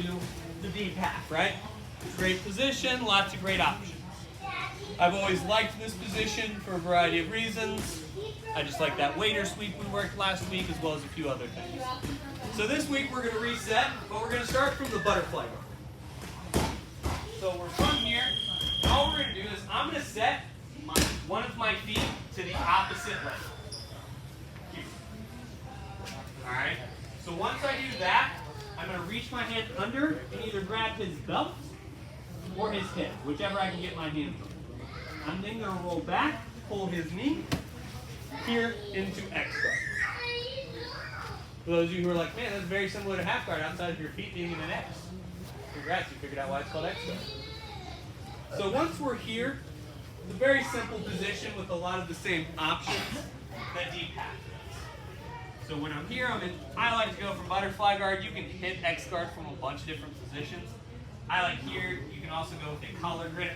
to the D-path, right? Great position, lots of great options. I've always liked this position for a variety of reasons. I just like that waiter sweep we worked last week, as well as a few other things. So this week we're going to reset, but we're going to start from the butterfly guard. So we're from here, and all we're going to do is I'm going to set one of my feet to the opposite leg. Alright, so once I do that, I'm going to reach my hand under and either grab his belt or his hip, whichever I can get my hands on. I'm then going to roll back, pull his knee, here into X guard. For those of you who are like, man, that's very similar to half guard outside of your feet being in an X. Congrats, you figured out why it's called X guard. So once we're here, it's a very simple position with a lot of the same options that D-path does. So when I'm here, I like to go from butterfly guard. You can hit X guard from a bunch of different positions. I like here, you can also go with a collar grip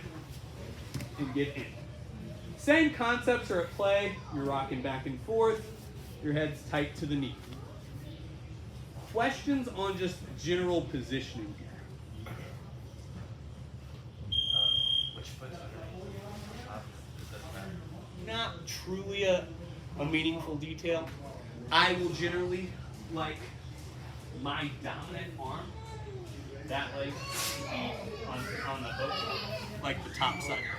and get in. Same concepts are at play. You're rocking back and forth. Your head's tight to the knee. Questions on just general positioning here? Which foot's underneath? Not truly a meaningful detail. I will generally like my dominant arm, that leg, on the hook, like the top side hook.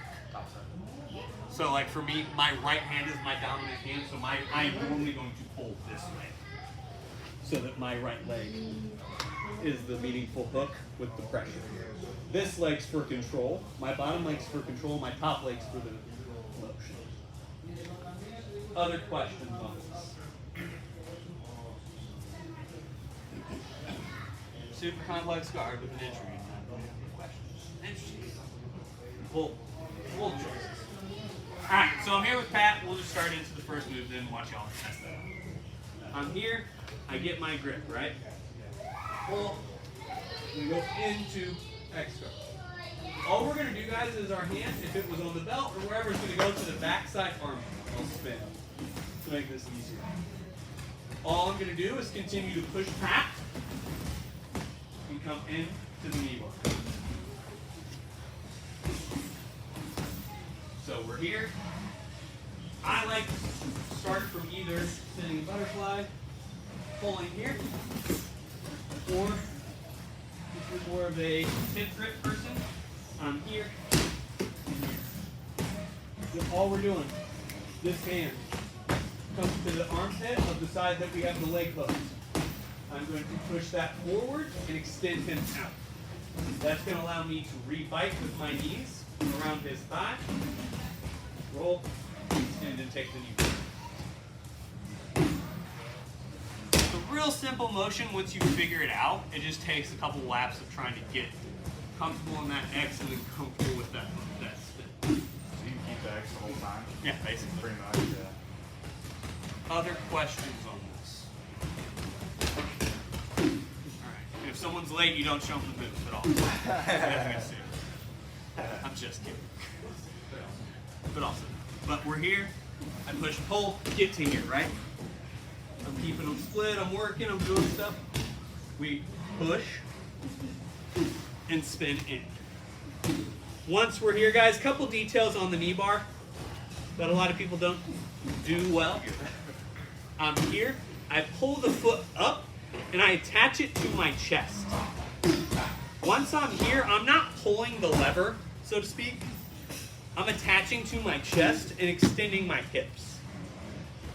So like for me, my right hand is my dominant hand, so I'm normally going to pull this way. So that my right leg is the meaningful hook with the pressure. This leg's for control, my bottom leg's for control, my top leg's for the motion. Other questions on this? Super complex guard with an injury. Questions? Interesting. Bold choices. Alright, so I'm here with Pat. We'll just start into the first move, then watch y'all test that out. I'm here, I get my grip, right? Pull, we go into X guard. All we're going to do, guys, is our hand, if it was on the belt or wherever, it's going to go to the backside arm. I'll spin to make this easier. All I'm going to do is continue to push Pat and come into the knee bar. So we're here. I like to start from either sitting butterfly, pulling here, or if you're more of a hip grip person, I'm here and here. So all we're doing, this hand comes to the armpit of the side that we have the leg hooked. I'm going to push that forward and extend him out. That's going to allow me to re-bite with my knees around his thigh. Roll, extend, and take the knee. It's a real simple motion once you figure it out. It just takes a couple laps of trying to get comfortable in that X and then comfortable with that spin. So you can keep the X the whole time? Yeah, basically. Pretty much, yeah. Other questions on this? Alright, if someone's late, you don't show them the moves at all. Nothing to see. I'm just kidding. But we're here. I push and pull, get to here, right? I'm keeping them split, I'm working, I'm doing stuff. We push and spin in. Once we're here, guys, couple details on the knee bar that a lot of people don't do well. I'm here, I pull the foot up and I attach it to my chest. Once I'm here, I'm not pulling the lever, so to speak. I'm attaching to my chest and extending my hips.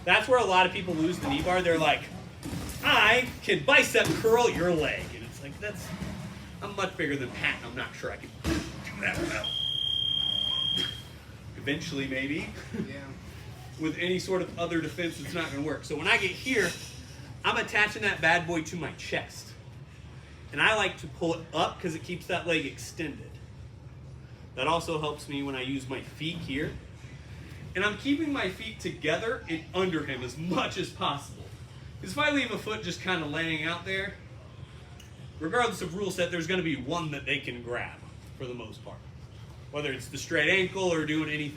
That's where a lot of people lose the knee bar. They're like, I can bicep curl your leg. And it's like, I'm much bigger than Pat. I'm not sure I can do that well. Eventually, maybe. Yeah. With any sort of other defense, it's not going to work. So when I get here, I'm attaching that bad boy to my chest. And I like to pull it up because it keeps that leg extended. That also helps me when I use my feet here. And I'm keeping my feet together and under him as much as possible. Because if I leave a foot just kind of laying out there, regardless of rule set, there's going to be one that they can grab for the most part. Whether it's the straight ankle or doing any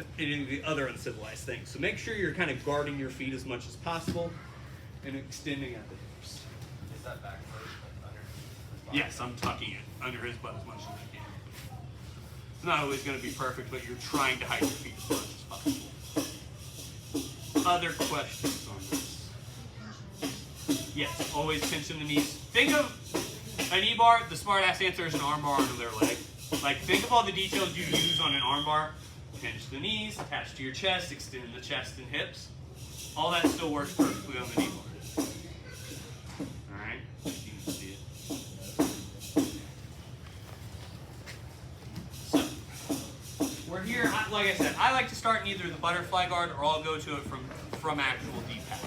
of the other uncivilized things. So make sure you're kind of guarding your feet as much as possible and extending at the hips. Is that back first, like under? Yes, I'm tucking it under his butt as much as I can. It's not always going to be perfect, but you're trying to hide your feet as much as possible. Other questions on this? Yes, always pinch in the knees. Think of a knee bar. The smart ass answer is an arm bar under their leg. Like, think of all the details you use on an arm bar. Pinch the knees, attach to your chest, extend the chest and hips. All that still works perfectly on the knee bar. Alright, you can see it. So, we're here, like I said, I like to start in either the butterfly guard or I'll go to it from actual D-pad.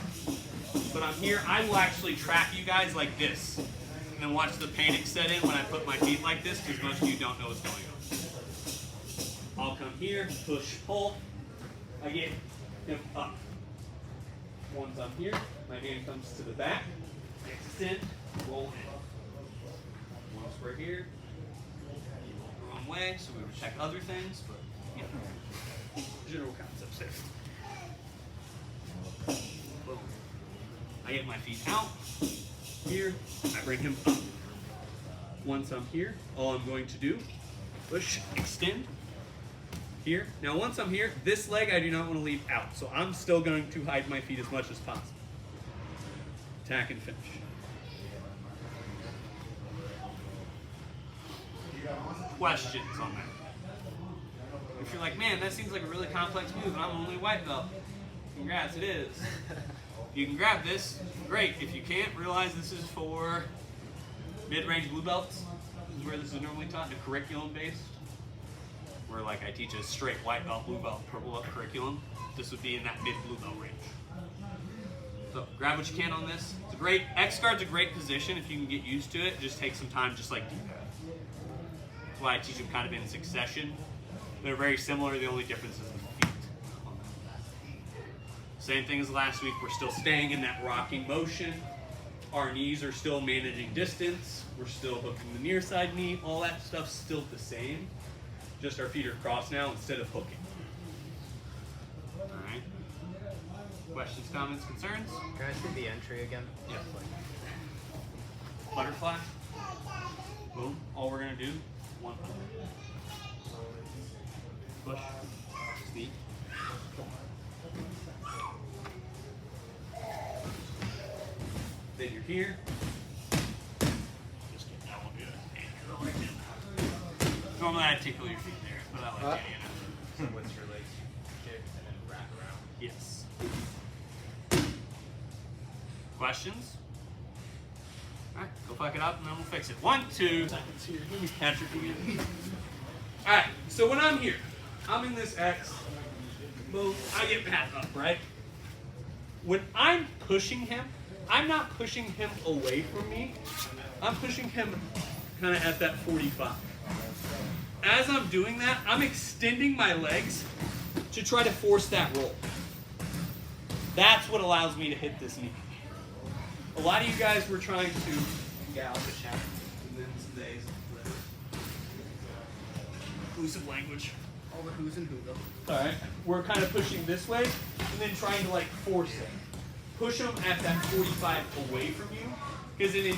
But I'm here, I will actually track you guys like this. And then watch the panic set in when I put my feet like this, because most of you don't know what's going on. I'll come here, push, pull. I get him up. Once I'm here, my hand comes to the back, extend, roll in. Once we're here, wrong way, so we protect other things, but you know, general concepts there. Boom. I get my feet out, here, I bring him up. Once I'm here, all I'm going to do, push, extend, here. Now once I'm here, this leg I do not want to leave out, so I'm still going to hide my feet as much as possible. Attack and finish. Questions on that? If you're like, man, that seems like a really complex move and I'm only white belt. Congrats, it is. If you can grab this, great. If you can't, realize this is for mid-range blue belts. This is where this is normally taught, the curriculum based. Where like I teach a straight white belt, blue belt, purple belt curriculum. This would be in that mid-blue belt range. So grab what you can on this. It's a great, X guard's a great position if you can get used to it. Just take some time, just like D-pad. That's why I teach them kind of in succession. They're very similar, the only difference is the feet. Same thing as last week, we're still staying in that rocking motion. Our knees are still managing distance. We're still hooking the near side knee. All that stuff's still the same. Just our feet are crossed now instead of hooking. Alright. Questions, comments, concerns? Can I see the entry again? Yeah. Butterfly. Boom. All we're going to do, one push, sneak. Then you're here. Just get that one good. Normally I'd tickle your feet there, but I like getting it. So what's your legs? Kick and then wrap around. Yes. Questions? Alright, go fuck it up and then we'll fix it. 1, 2 seconds here. Give me Patrick again. Alright, so when I'm here, I'm in this X, move, I get back up, right? When I'm pushing him, I'm not pushing him away from me. I'm pushing him kind of at that 45. As I'm doing that, I'm extending my legs to try to force that roll. That's what allows me to hit this knee. A lot of you guys were trying to gal the chat, and then some days inclusive language. All the who's and who though. Alright, we're kind of pushing this way, and then trying to like force it. Push them at that 45 away from you, because it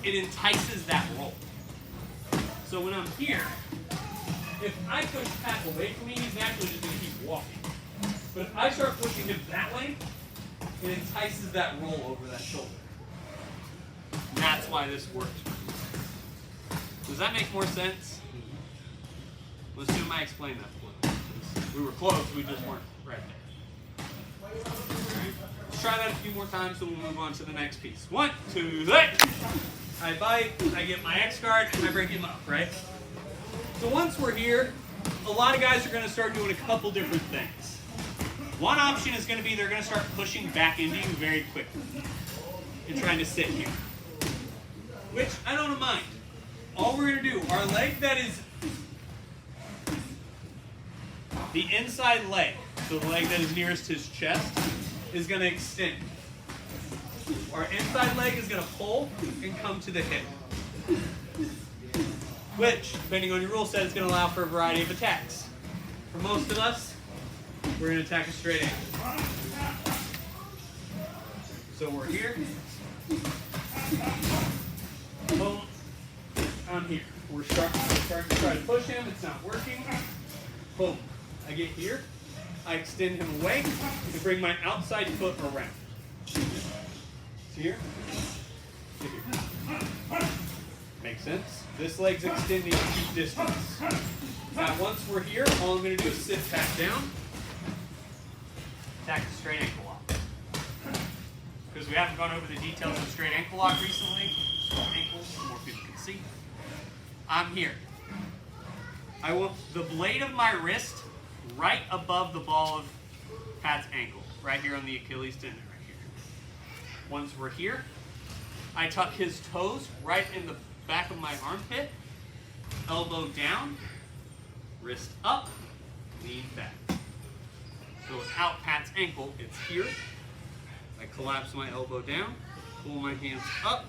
entices that roll. So when I'm here, if I push Pat away from me, he's naturally just going to keep walking. But if I start pushing him that way, it entices that roll over that shoulder. And that's why this works. Does that make more sense? Let's assume I explained that for you. We were close, we just weren't right there. Alright, let's try that a few more times so we'll move on to the next piece. 1, 2, 3. I bite, I get my X guard, and I bring him up, right? So once we're here, a lot of guys are going to start doing a couple different things. One option is going to be they're going to start pushing back into you very quickly and trying to sit here, which I don't mind. All we're going to do, our leg that is the inside leg, so the leg that is nearest his chest, is going to extend. Our inside leg is going to pull and come to the hip, which, depending on your rule set, is going to allow for a variety of attacks. For most of us, we're going to attack a straight angle. So we're here. Boom. I'm here. We're starting to try to push him. It's not working. Boom. I get here. I extend him away and bring my outside foot around. Here. Here. Makes sense? This leg's extending to keep distance. Now once we're here, all I'm going to do is sit back down. Attack the straight ankle lock. Because we haven't gone over the details of straight ankle lock recently. Ankles, so more people can see. I'm here. I want the blade of my wrist right above the ball of Pat's ankle. Right here on the Achilles tendon right here. Once we're here, I tuck his toes right in the back of my armpit. Elbow down. Wrist up. Lean back. So without Pat's ankle, it's here. I collapse my elbow down. Pull my hands up.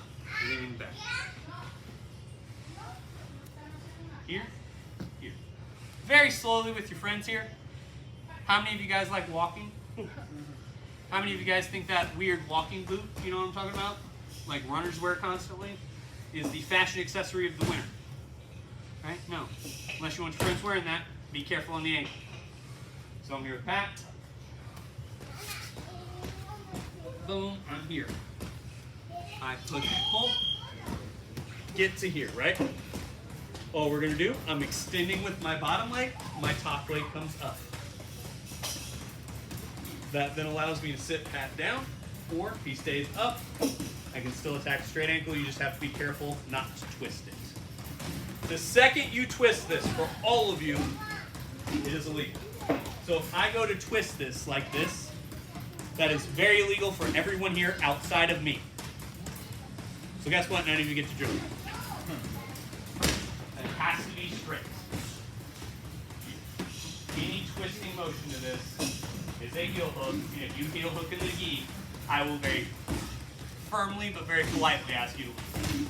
Lean back. Here, here. Very slowly with your friends here. How many of you guys like walking? How many of you guys think that weird walking boot, you know what I'm talking about? Like runners wear constantly, is the fashion accessory of the winter. Right? No. Unless you want your friends wearing that, be careful on the ankle. So I'm here with Pat. Boom, I'm here. I push, pull, get to here, right? All we're gonna do, I'm extending with my bottom leg, my top leg comes up. That then allows me to sit Pat down, or if he stays up, I can still attack a straight ankle, you just have to be careful not to twist it. The second you twist this, for all of you, it is illegal. So if I go to twist this like this, that is very illegal for everyone here outside of me. So guess what? None of you get to drill. It has to be straight. Any twisting motion to this is a heel hook, and if you heel hook in the gi, I will very firmly but very politely ask you to leave.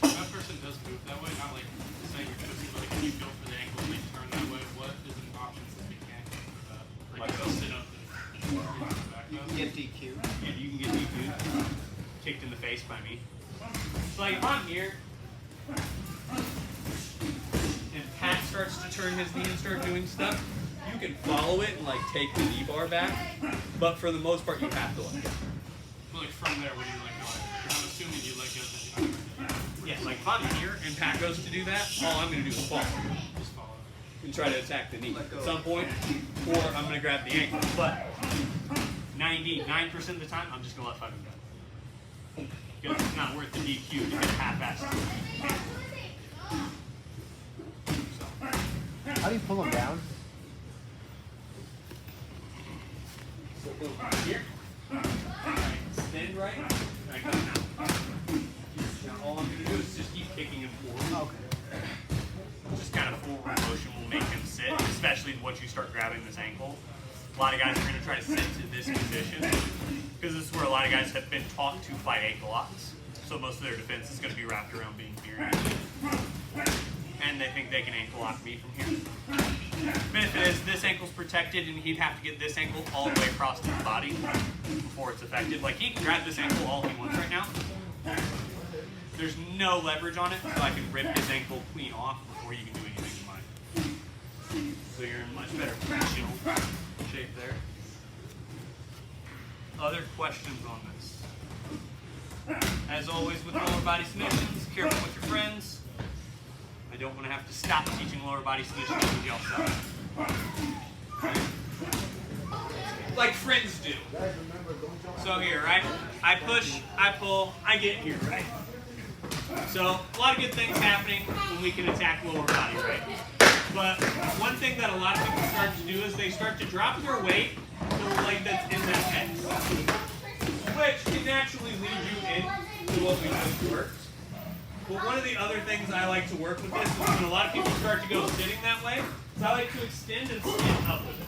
That person does move that way, not like saying you're twisting, but like if you go for the ankle and they turn that way, what is an option since we can't for that? Like they'll sit up and back You up. can get DQ. And you can get DQ'd, kicked in the face by me. So like if I'm here, and Pat starts to turn his knee and start doing stuff, you can follow it and like take the knee bar back, but for the most part you have to let go. But like from there, what do you let go? I'm assuming you let go because you're not going to do Yeah, like if I'm here and Pat goes to do that, all I'm gonna do is follow just follow. and try to attack the knee Let go. at some point, or I'm gonna grab the ankle. But 99% of the time, I'm just gonna let fucking go. Because it's not worth the DQ to get half-assed. How do you pull them down? So boom, here. I extend right, and I come out. Now all I'm gonna do is just keep kicking him forward. Okay. Just kind of forward motion will make him sit, especially once you start grabbing this ankle. A lot of guys are gonna try to sit to this position, because this is where a lot of guys have been taught to fight ankle locks. So most of their defense is gonna be wrapped around being here. And they think they can ankle lock me from here. Benefit is this ankle's protected and he'd have to get this ankle all the way across his body before it's effective. Like he can grab this ankle all he wants right now. There's no leverage on it, so I can rip his ankle clean off before you can do anything to mine. So you're in much better shield shape there. Other questions on this? As always with lower body submissions, careful with your friends. I don't want to have to stop teaching lower body submissions because y'all suck. Like friends do. So here, right? I push, I pull, I get here, right? So a lot of good things happening when we can attack lower body, right? But one thing that a lot of people start to do is they start to drop their weight to the leg that's in that head. Which can naturally lead you into what we just worked. But one of the other things I like to work with this is when a lot of people start to go sitting that way, is I like to extend and stand up with it.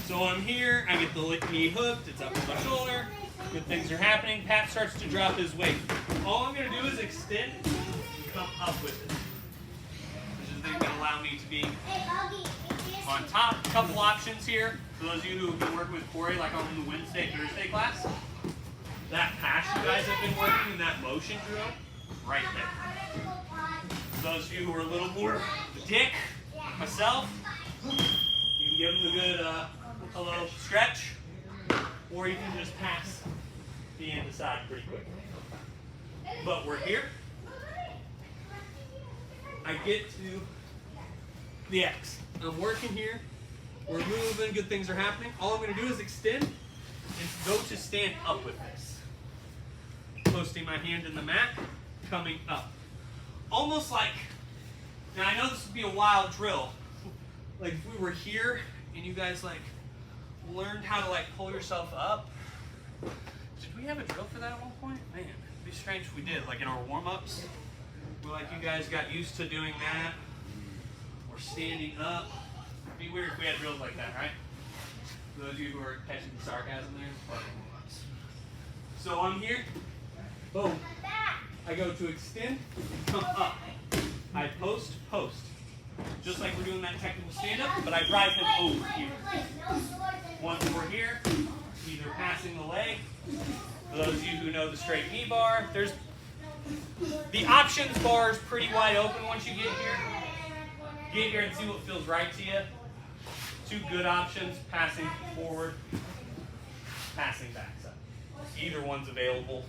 So I'm here, I get the knee hooked, it's up on my shoulder, good things are happening, Pat starts to drop his weight. All I'm going to do is extend and come up with it. Which is going to allow me to be on top. A couple options here. For those of you who have been working with Corey, like on the Wednesday, Thursday class, you guys have been working in that motion drill, right there. For those of you who are a little more dick, like myself, you can give them a good, a little stretch, or you can just pass the end aside pretty quick. But we're here. I get to the X. I'm working here. We're moving. Good things are happening. All I'm going to do is extend and go to stand up with this. Posting my hand in the mat, coming up. Almost like, now I know this would be a wild drill. Like if we were here and you guys like learned how to like pull yourself up. Did we have a drill for that at one point? Man, it'd be strange if we did. Like in our warm-ups, where like you guys got used to doing that. Or standing up. It'd be weird if we had drills like that, right? For those of you who are catching the sarcasm there. So I'm here. Boom. I go to extend, come up. I post. Just like we're doing that technical stand-up, but I drive him over here. Once we're here, either passing the leg. For those of you who know the straight knee bar, there's the options bar is pretty wide open once you get here. Get here and see what feels right to you. Two good options, passing forward, passing back. So either one's available.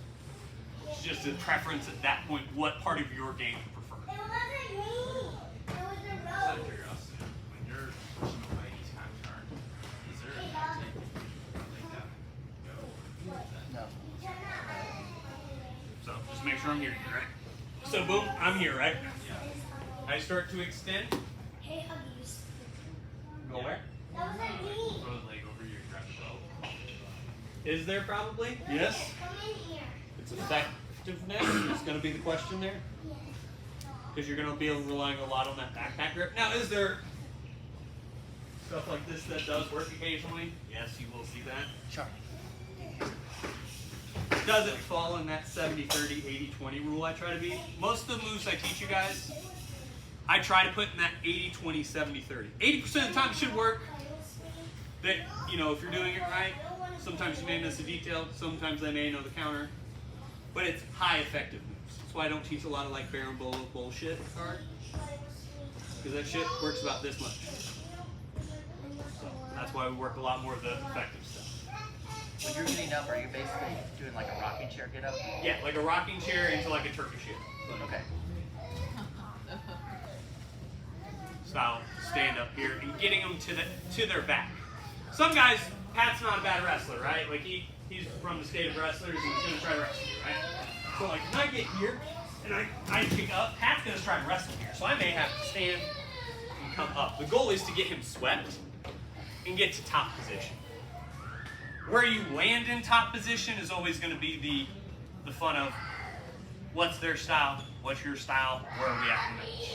It's just a preference at that point, what part of your game you prefer. Out of curiosity, when you're pushing away each time turn, is there a tactic like that? Go. No. So just make sure I'm hearing you, right? So boom, I'm here, right? I start to extend. Go where? Throw the leg over your grab the belt. Is there probably? Yes. It's effectiveness is going to be the question there. Because you're going to be relying a lot on that backpack grip. Now, is there stuff like this that does work occasionally? Yes, you will see that. Sure. Does it fall in that 70-30, 80-20 rule I try to be? Most of the moves I teach you guys, I try to put in that 80-20, 70-30. 80% of the time it should work. That, you know, if you're doing it right, sometimes you may miss a detail, sometimes they may know the counter. But it's high effective moves. That's why I don't teach a lot of like Baron Bolo bullshit card. Because that shit works about this much. So that's why we work a lot more of the effective stuff. When you're getting up, are you basically doing like a rocking chair get up? Yeah, like a rocking chair into like a turkey chair. Okay. Style stand up here and getting them to their back. Some guys, Pat's not a bad wrestler, right? Like he's from the state of wrestlers and he's gonna try to wrestle you, right? So like when I get here and I pick up, Pat's gonna try to wrestle here. So I may have to stand and come up. The goal is to get him swept and get to top position. Where you land in top position is always gonna be the fun of what's their style, what's your style, where are we at in the match.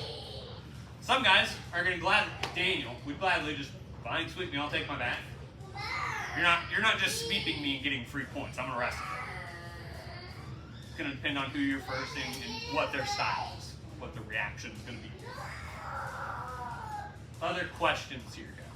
Some guys are gonna Daniel would gladly just fine sweep me, I'll take my back. You're not just sweeping me and getting free points. I'm gonna wrestle. It's gonna depend on who you're first and what their style is, what the reaction is gonna be. Other questions here, guys?